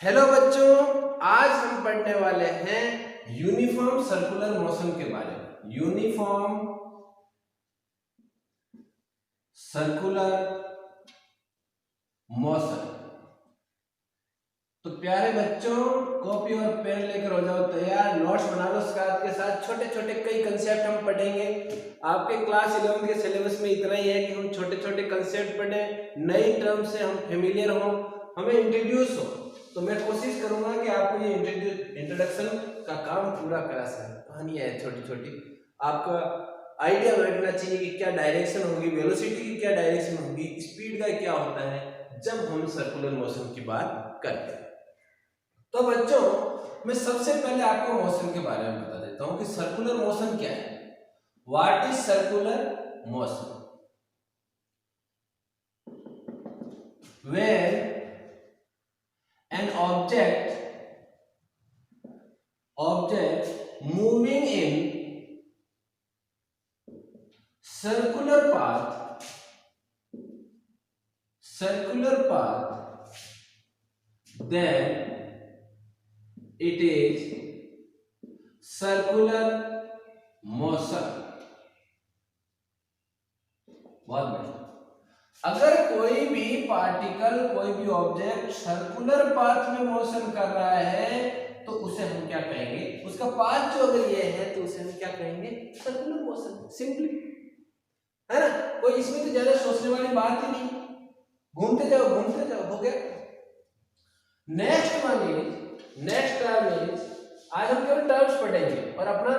Hello बच्चों, आज हम पढ़ने वाले हैं यूनिफॉर्म सर्कुलर मोशन के बारे में। Uniform circular motion. तो प्यारे बच्चों, कॉपी और पेन लेकर हो जाओ तैयार, नोट्स बना लो साथ के साथ। छोटे छोटे कई कंसेप्ट हम पढ़ेंगे। आपके क्लास 11 के सिलेबस में इतना ही है कि हम छोटे छोटे कंसेप्ट पढ़ें, नई टर्म से हम फेमिलियर हो, हमें इंट्रोड्यूस हो। तो मैं कोशिश करूंगा कि आपको ये इंट्रोडक्शन का काम पूरा करा सकें। कहानियां है छोटी छोटी, आपका आइडिया बैठना चाहिए कि क्या डायरेक्शन होगी, वेलोसिटी की क्या डायरेक्शन होगी, स्पीड का क्या होता है जब हम सर्कुलर मोशन की बात करते हैं। तो बच्चों, मैं सबसे पहले आपको मोशन के बारे में बता देता हूं कि सर्कुलर मोशन क्या है। What is circular motion? Where an object moving in circular path then it is circular motion। बहुत बढ़िया। अगर कोई भी पार्टिकल, कोई भी ऑब्जेक्ट सर्कुलर पाथ में मोशन कर रहा है तो उसे हम क्या कहेंगे? उसका पाथ जो अगर ये है तो उसे हम क्या कहेंगे? Circular motion. सिंपली, है ना? कोई इसमें तो ज्यादा सोचने वाली बात ही नहीं। घूमते जाओ, हो गया। नेक्स्ट टर्म इज, आज हम केवल टर्म्स पढ़ेंगे और अपना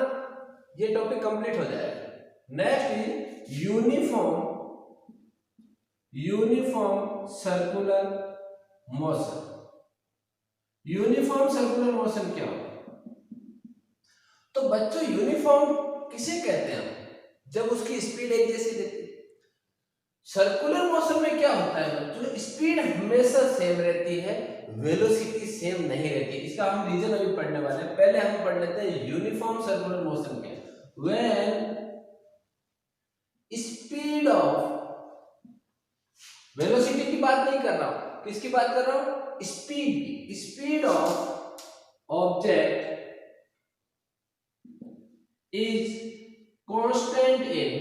ये टॉपिक कंप्लीट हो जाएगा। Next is uniform circular motion. Uniform circular motion क्या होगा? तो बच्चों, यूनिफॉर्म किसे कहते हैं? जब उसकी स्पीड एक जैसी रहती है। सर्कुलर मोशन में क्या होता है बच्चों? स्पीड हमेशा सेम रहती है, वेलोसिटी सेम नहीं रहती। इसका हम रीजन अभी पढ़ने वाले हैं। पहले हम पढ़ लेते हैं यूनिफॉर्म सर्कुलर मोशन क्या है। व्हेन स्पीड ऑफ, वेलोसिटी की बात नहीं कर रहा हूं, किसकी बात कर रहा हूं? Speed of object is constant in,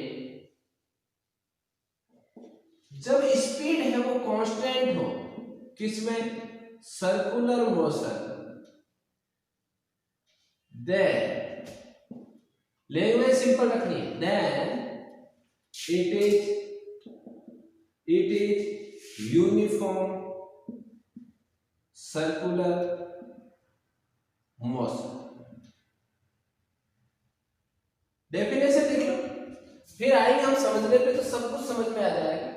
जब स्पीड है वो कांस्टेंट हो, किसमें? Circular motion, then language simple रखनी है, then it is uniform circular motion। Definition लिख लो, फिर आएंगे हम समझने पे तो सब कुछ समझ में आ जाएगा।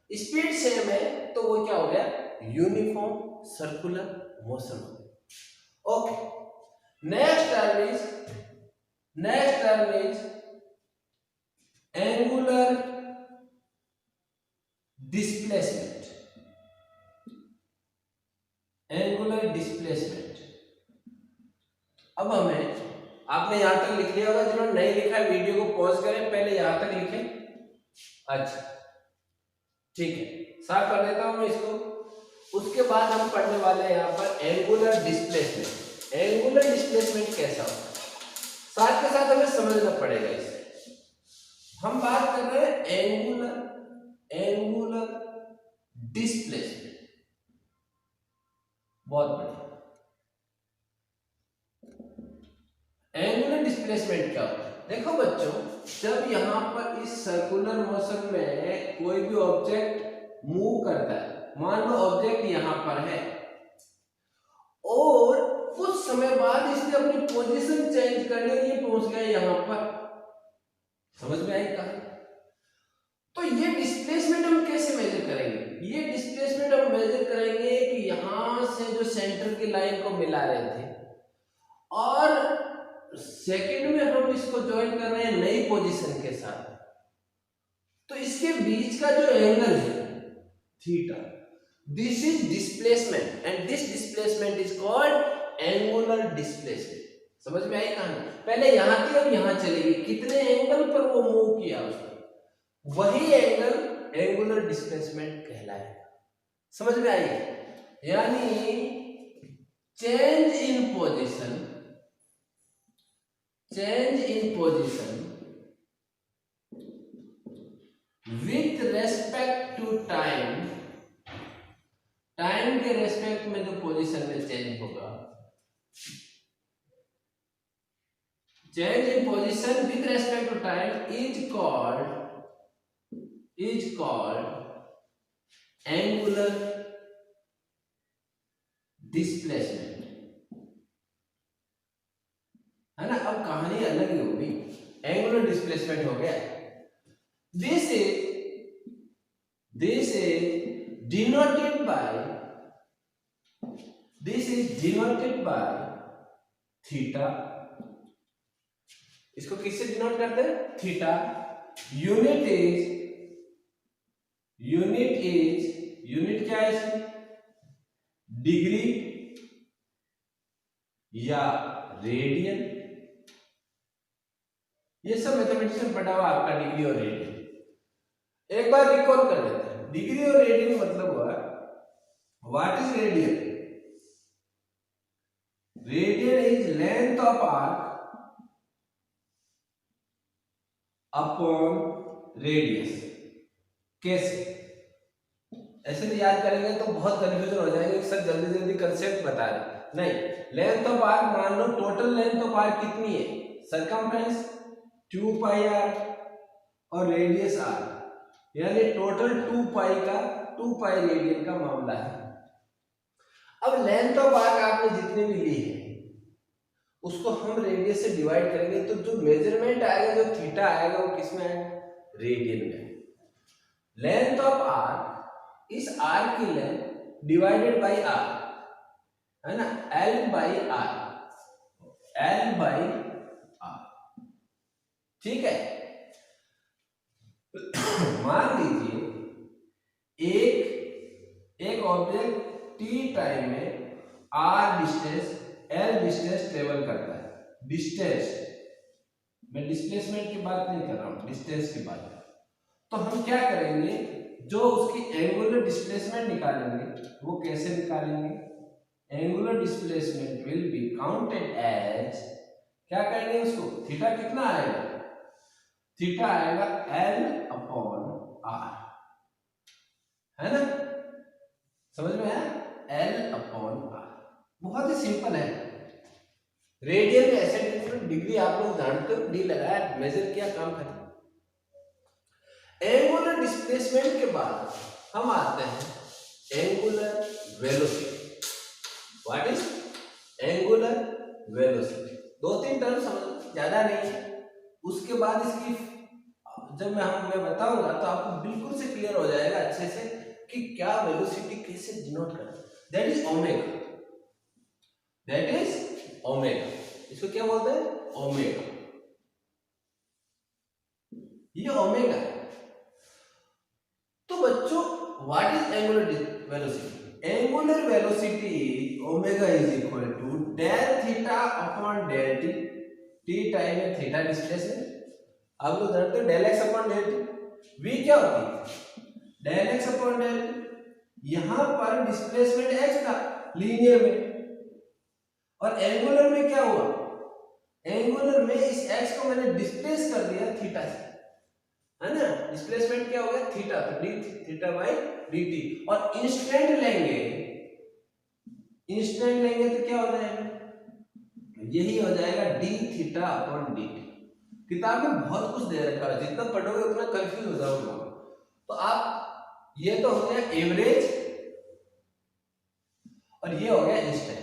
स्पीड सेम है तो वो क्या हो गया? यूनिफॉर्म सर्कुलर मोशन हो गया। Okay, next term is angular displacement. अब हमें, आपने यहां तक लिख लिया होगा, जिन्होंने नहीं लिखा है वीडियो को पॉज करें, पहले यहां तक लिखें। अच्छा, ठीक है, साफ कर देता हूं मैं इसको। उसके बाद हम पढ़ने वाले हैं यहां पर एंगुलर डिस्प्लेसमेंट। एंगुलर डिस्प्लेसमेंट कैसा होता है, साथ के साथ हमें समझना पड़ेगा इसे। हम बात कर रहे हैं एंगुलर डिस्प्लेसमेंट। बहुत बढ़िया। एंगुलर डिस्प्लेसमेंट क्या होता है? देखो बच्चों, जब यहां पर इस सर्कुलर मोशन में कोई भी ऑब्जेक्ट मूव करता है, मान लो ऑब्जेक्ट यहां पर है और कुछ समय बाद इसने अपनी पोजीशन चेंज कर ली और ये पहुंच गया यहां पर। समझ में आई कहानी? तो ये डिस्प्लेसमेंट हम कैसे मेजर करेंगे? ये डिस्प्लेसमेंट हम मेजर करेंगे कि यहां से जो सेंटर की लाइन को मिला रहे थे और सेकंड में हम इसको ज्वाइन कर रहे हैं नई पोजीशन के साथ, तो इसके बीच का जो एंगल है theta, this is displacement and this displacement is called angular displacement. समझ में आई कहानी? पहले यहां थी अब यहां चली गई, कितने एंगल पर वो मूव किया उसने, वही एंगल एंगुलर डिस्प्लेसमेंट कहलाएगा। समझ में आई? यानी change in position with respect to time, time के रेस्पेक्ट में जो पोजीशन में चेंज होगा, change in position with respect to time is called angular displacement, है ना। अब कहानी अलग ही होगी, एंगुलर डिस्प्लेसमेंट हो गया। This is denoted by theta. इसको किससे डिनोट करते हैं? थीटा। यूनिट क्या है इसकी? डिग्री या रेडियन। ये सब मैथमेटिक्स में पढ़ा हुआ आपका, डिग्री और रेडियन। एक बार रिकॉल कर लेते हैं। डिग्री और रेडियन मतलब हुआ, what is radian? Radian is length of arc upon radius. कैसे? ऐसे भी याद करेंगे तो बहुत कंफ्यूजन हो जाएंगे, सर जल्दी जल्दी कंसेप्ट बता रहे। नहीं, लेंथ ऑफ आर्क मान लो, टोटल लेंथ ऑफ आर्क कितनी है? सरकमफ्रेंस 2 पाई आर और रेडियस आर, यानी टोटल 2 पाई रेडियन का मामला है। अब लेंथ ऑफ आर्क आपने जितने भी ली है उसको हम रेडियस से डिवाइड करेंगे, तो जो मेजरमेंट आएगा, जो थीटा आएगा, वो किसमें आएगा? रेडियन में। लेंथ ऑफ आर्क, इस आर्क की लेंथ डिवाइडेड बाई आर, है ना, L बाई आर। ठीक है। मान लीजिए एक ऑब्जेक्ट t टाइम में r distance l distance travel करता है। डिस्टेंस, मैं डिस्प्लेसमेंट की बात नहीं कर रहा हूं, डिस्टेंस की बात है। तो हम क्या करेंगे, जो उसकी एंगुलर डिस्प्लेसमेंट निकालेंगे, वो कैसे निकालेंगे? Angular displacement will be counted as, क्या करेंगे उसको? थीटा कितना आएगा? थीटा आएगा L अपॉन R, है ना, समझ में आया? L अपॉन R बहुत ही सिंपल है। रेडियन में ऐसे डिग्री आप लोग जानते हो, डी लगाया, मेजर किया, काम खत्म। एंगुलर डिस्प्लेसमेंट के बाद हम आते हैं angular velocity. What is angular velocity? 2-3 term समझ, ज्यादा नहीं है। उसके बाद इसकी जब मैं बताऊंगा तो आपको बिल्कुल से क्लियर हो जाएगा अच्छे से कि क्या वेलोसिटी कैसे डिनोट करते हैं। That is omega. इसको क्या बोलते हैं? ओमेगा। ये ओमेगा है। तो बच्चों, what is angular velocity? Angular velocity omega is equal to del theta upon del t. T time में थीटा डिस्प्लेसमेंट, आप लोग जानते हो, del x upon del t. V क्या होती है? Del x upon del t. यहां पर डिस्प्लेसमेंट एक्स था लीनियर में, और एंगुलर में क्या हुआ? एंगुलर में इस एक्स को मैंने डिस्प्लेस कर दिया थीटा से, है ना। डिस्प्लेसमेंट क्या हो गया? थीटा, तो D theta by d t. और इंस्टेंट लेंगे तो क्या हो जाएगा? यही हो जाएगा D theta upon D T. किताब में बहुत कुछ दे रखा है, जितना पढ़ोगे उतना कंफ्यूज हो जाओगे। तो आप, ये तो हो गया एवरेज और ये हो गया इंस्टेंट,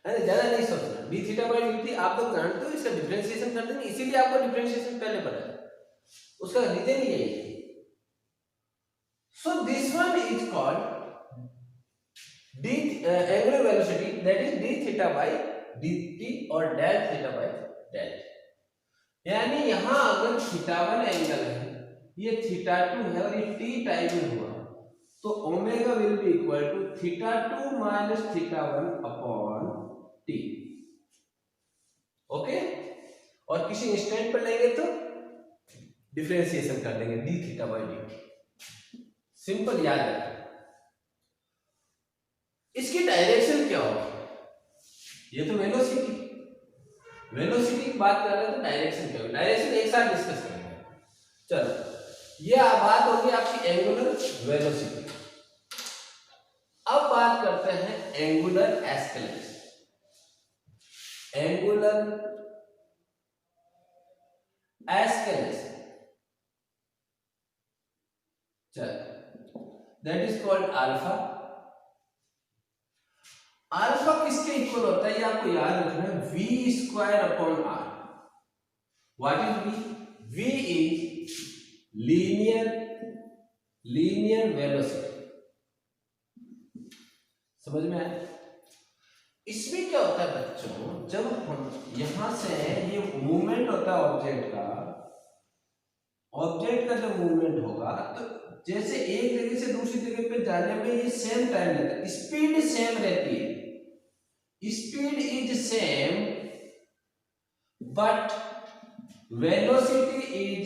है ना। ज्यादा नहीं सोचना। D theta by d T आप लोग जानते हो, इसका डिफरेंशिएशन कर देंगे, इसीलिए आपको डिफरेंशिएशन पहले पढ़ा है। उसका रीजन ये है। So this one is called the angular velocity, that is d theta by d t और del theta by del t. यानी यहां अगर थीटा1 एंगल है, ये थीटा2 है और ये टी टाइम में हुआ, तो omega will be equal to theta two minus theta one upon t. Okay. और किसी इंस्टेंट पर लेंगे तो डिफरेंशिएशन कर देंगे d theta by d t. Simple, याद रखें। इसकी डायरेक्शन क्या होगी? ये तो वेलोसिटी, वेलोसिटी की बात कर रहे हैं तो डायरेक्शन क्या होगी, डायरेक्शन एक साथ डिस्कस करेंगे। चलो ये बात होगी आपकी एंगुलर वेलोसिटी। अब बात करते हैं एंगुलर एस्केलेशन। एंगुलर एस्केलेशन, चलो that is called alpha. Alpha किसके इक्वल होता है ये आपको याद रखना है, v square upon r। What is v? v is linear velocity. समझ में आया? इसमें क्या होता है बच्चों, जब हम यहां से ये मूवमेंट होता है ऑब्जेक्ट का जब मूवमेंट होगा तो जैसे एक जगह से दूसरी जगह पे जाने में ये सेम टाइम लेता है, स्पीड सेम रहती है, speed is same but velocity is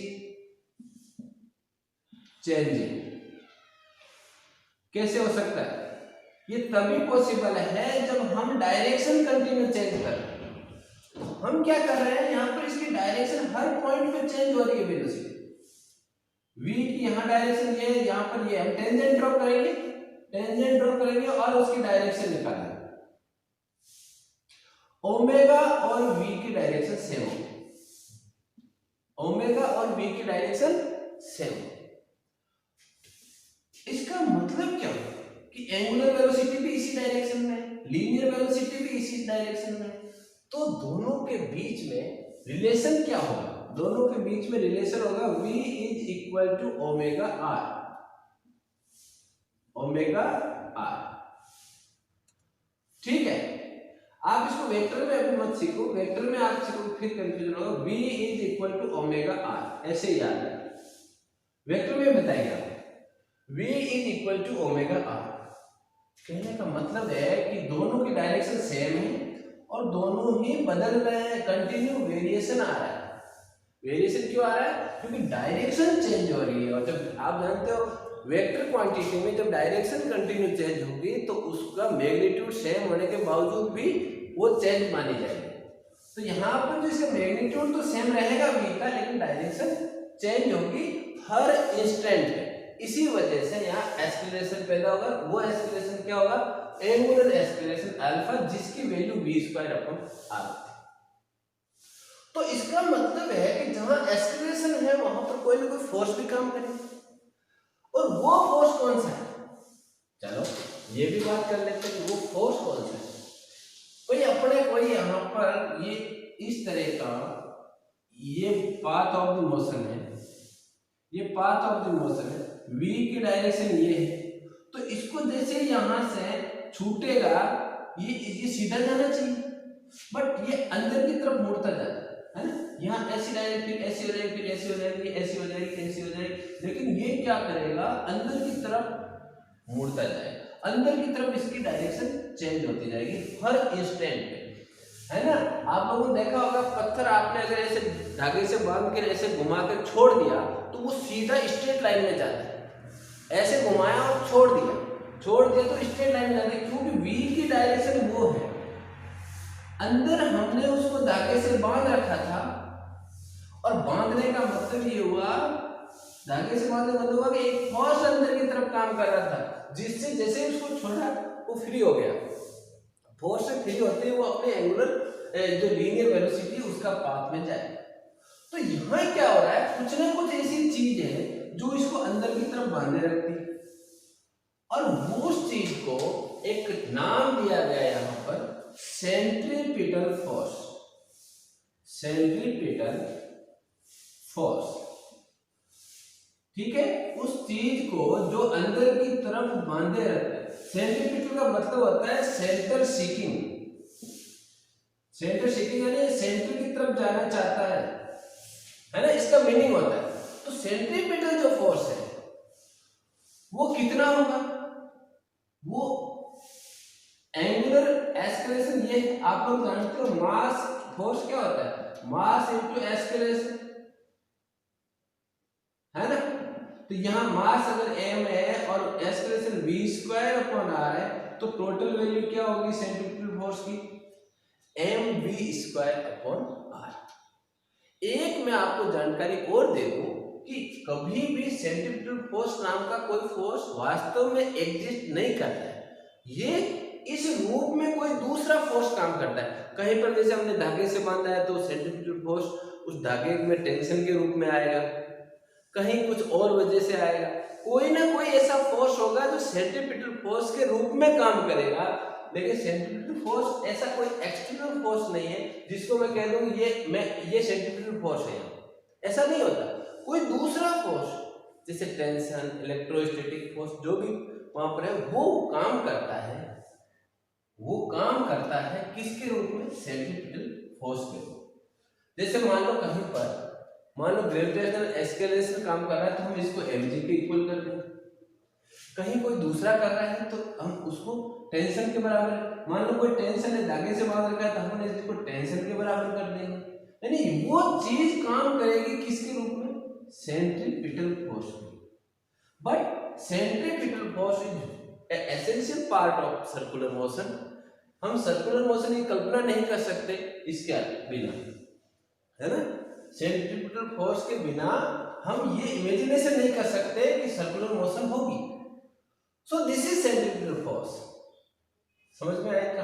changing. कैसे हो सकता है? ये तभी पॉसिबल है जब हम डायरेक्शन कंटिन्यू चेंज कर रहे हैं। हम क्या कर रहे हैं, यहाँ पर इसकी डायरेक्शन हर पॉइंट पे चेंज हो रही है वेलोसिटी। v की यहाँ डायरेक्शन ये है, यहाँ पर ये हम टेंजेंट ड्रॉ करेंगे और उसकी डायरेक्शन निकालेंगे। ओमेगा और v की डायरेक्शन सेम होगी, ओमेगा और v की डायरेक्शन सेम। इसका मतलब क्या है कि एंगुलर वेलोसिटी भी इसी डायरेक्शन में, लीनियर वेलोसिटी भी इसी डायरेक्शन में, तो दोनों के बीच में रिलेशन क्या होगा? दोनों के बीच में रिलेशन होगा v is equal to omega r। ठीक है, आप इसको वेक्टर में अभी मत सीखो, वेक्टर में आप सीखो फिर कंफ्यूजन होगा। v is equal to omega r ऐसे याद है, वेक्टर में बताइए आप v is equal to omega r। कहने का मतलब है कि दोनों की डायरेक्शन सेम है और दोनों ही बदल रहे हैं, कंटिन्यू वेरिएशन आ रहा है। वेरिएशन क्यों आ रहा है? क्योंकि डायरेक्शन चेंज हो रही है, और जब आप जानते हो वेक्टर क्वांटिटी में जब डायरेक्शन कंटिन्यू चेंज होगी तो उसका मैग्नीट्यूड सेम होने के बावजूद भी वो चेंज मानी जाएगी। तो यहाँ पर जो इसका मैग्नीट्यूड तो सेम रहेगा v का, लेकिन डायरेक्शन चेंज होगी हर इंस्टेंट पे। इसी वजह से यहाँ एस्केलेशन पैदा होगा। वो एस्केलेशन क्या होगा? एंगुलर एस्केलेशन अल्फा, जिसकी value v square upon r होती है। तो इसका मतलब है कि जहां एस्केलेशन है वहां पर कोई ना कोई फोर्स भी काम करेगा, और वो फोर्स कौन सा है? चलो ये भी बात कर लेते हैं कि वो फोर्स कौन सा है। कोई अपने कोई यहाँ पर ये इस तरह का ये पाथ ऑफ द मोशन है, ये पाथ ऑफ द मोशन है, v की डायरेक्शन ये है, तो इसको जैसे यहां से छूटेगा ये सीधा जाना चाहिए, बट ये अंदर की तरफ मुड़ता जाता है ना। यहाँ ऐसी डायरेक्शन फिर ऐसी हो जाएगी, फिर ऐसी हो जाएगी, ऐसी हो जाएगी, ऐसी हो जाएगी, लेकिन ये क्या करेगा? अंदर की तरफ मुड़ता जाएगा, अंदर की तरफ इसकी डायरेक्शन चेंज होती जाएगी हर इंस्टेंट पे, है ना। आप लोगों ने देखा होगा पत्थर आपने अगर ऐसे धागे से बांध कर ऐसे घुमा कर छोड़ दिया तो वो सीधा स्ट्रेट लाइन में जाता है। ऐसे घुमाया और छोड़ दिया तो स्ट्रेट लाइन में जाता है, क्योंकि v की डायरेक्शन वो है। अंदर हमने उसको धागे से बांध रखा था, और बांधने का मतलब ये हुआ, धागे से बांधने का मतलब हुआ कि एक फोर्स अंदर की तरफ काम कर रहा था, जिससे जैसे उसको छोड़ा वो फ्री हो गया। फोर्स से फ्री होते वो अपने एंगुलर जो लीनियर वेलोसिटी उसका पाथ में जाए। तो यहाँ क्या हो रहा है? कुछ ना कुछ ऐसी चीज है जो इसको अंदर की तरफ बांधे रखती है, और वो उस चीज को एक नाम दिया गया यहाँ पर सेंट्रीपिटल फोर्स। सेंट्रीपिटल फोर्स, ठीक है। उस चीज को जो अंदर की तरफ बांधे रहता है, सेंट्रीपिटल का मतलब होता है सेंटर सीकिंग। सेंटर सीकिंग यानी सेंटर की तरफ जाना चाहता है ना, इसका मीनिंग होता है। तो सेंट्रीपिटल जो फोर्स है वो कितना होगा? वो एंगुलर एस्केलेशन, ये आप लोग जानते हो मास फोर्स क्या होता है? मास इनटू एस्केलेशन, है ना। तो यहाँ मास अगर m है और escalation v square upon r है, तो टोटल वैल्यू क्या होगी सेंट्रीपिटल फोर्स की? mv²/r। एक मैं आपको जानकारी और दे दूं कि कभी भी सेंट्रीफ्यूगल फोर्स नाम का कोई फोर्स वास्तव में एग्जिस्ट नहीं करता है, ये इस रूप में कोई दूसरा फोर्स काम करता है। कहीं पर जैसे हमने धागे से बांधा है तो सेंट्रीफ्यूगल फोर्स उस धागे में टेंशन के रूप में आएगा, कहीं कुछ और वजह से आएगा, कोई ना कोई ऐसा फोर्स होगा जो सेंट्रीफ्यूगल फोर्स के रूप में काम करेगा। लेकिन सेंट्रीफ्यूगल फोर्स ऐसा कोई एक्सटर्नल फोर्स नहीं है जिसको मैं कह दूं ये सेंट्रीफ्यूगल फोर्स है, ऐसा नहीं होता। कोई दूसरा फोर्स जैसे टेंशन, इलेक्ट्रोस्टैटिक फोर्स जो भी वहां पर है वो काम करता है, किसके रूप में? सेंट्रीफ्यूगल फोर्स के रूप में। जैसे मान लो कहीं पर ग्रेविटेशनल एक्सेलरेशन काम कर रहा है तो हम इसको mg के इक्वल कर देंगे, कहीं कोई दूसरा कर रहा है तो हम उसको टेंशन के बराबर, मान लो कोई टेंशन है धागे से बांध रखा है तो हमने इसको टेंशन के बराबर कर देंगे, यानी वो चीज काम करेगी किसके रूप में? सेंट्रीपिटल फोर्स में। But centripetal force is essential part of circular motion. हम सर्कुलर मोशन की कल्पना नहीं कर सकते इसके बिना, है ना। सेंट्रीपिटल फोर्स के बिना हम ये इमेजिनेशन नहीं कर सकते कि सर्कुलर मोशन होगी। So this is centripetal force. समझ में आएगा?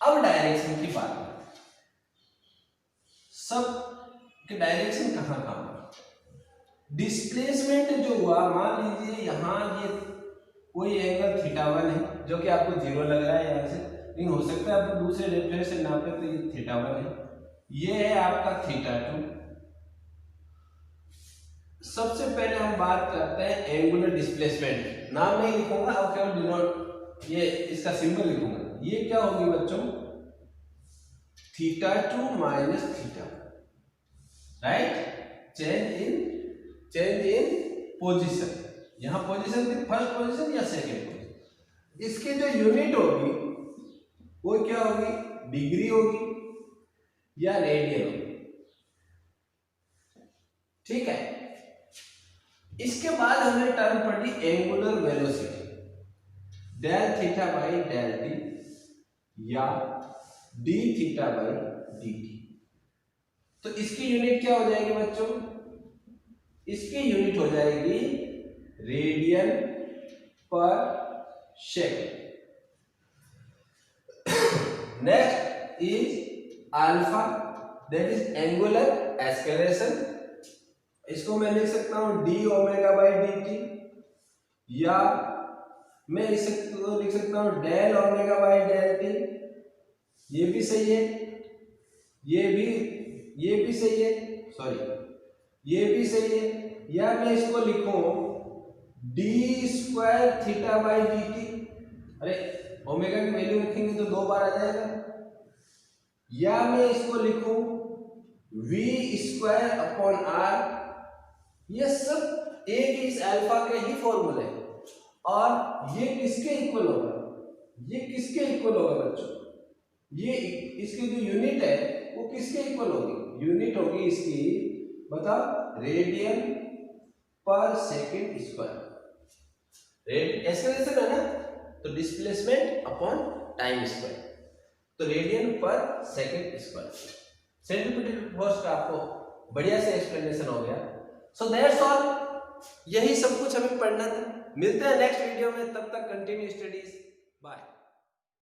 अब डायरेक्शन की बात करें, सब के डायरेक्शन कहाँ काम करता है? डिस्प्लेसमेंट जो हुआ, मान लीजिए यहाँ ये कोई एंगल θ1 है जो कि आपको 0 लग रहा है यहाँ से, लेकिन हो सकता है आपको दूसरे रेफरेंस से नापे तो ये θ1 है, ये है आपका θ2। सबसे पहले हम बात करते हैं एंगुलर डिस्प्लेसमेंट। नाम नहीं लिखूंगा, अब केवल डिनोट ये इसका सिंबल लिखूंगा। ये क्या होगी बच्चों? θ2 minus θ1, right. Change in position, यहां पोजीशन थी फर्स्ट पोजीशन या सेकंड पोजीशन। इसकी जो यूनिट होगी वो क्या होगी? डिग्री होगी या रेडियन होगी, ठीक है। इसके बाद हमें टर्म पड़ी angular velocity, del theta by del t या d theta by d t. तो इसकी यूनिट क्या हो जाएगी बच्चों? इसकी यूनिट हो जाएगी radian per second. Next is alpha, that is angular acceleration. इसको मैं लिख सकता हूं d omega by d t, या मैं इसको लिख सकता हूं del omega by del t. ये भी सही है, ये भी सही है, सॉरी ये भी सही है। या मैं इसको लिखूं D square theta by d T. अरे ओमेगा की वैल्यू रखेंगे तो 2 बार आ जाएगा। या मैं इसको लिखूं वी स्क्वायर अपॉन आर। ये सब एक इस अल्फा के ही फॉर्मूले हैं। और ये किसके इक्वल होगा? ये किसके इक्वल होगा बच्चों? ये इसकी जो यूनिट है वो किसके इक्वल होगी? यूनिट होगी इसकी, बताओ, radian per second square. Acceleration है ना, तो डिस्प्लेसमेंट अपॉन टाइम स्क्वायर, तो radian per second square. Centripetal force का आपको बढ़िया से एक्सप्लेनेशन हो गया। सो दैट्स ऑल, यही सब कुछ हमें पढ़ना था। मिलते हैं नेक्स्ट वीडियो में, तब तक कंटिन्यू स्टडीज, बाय।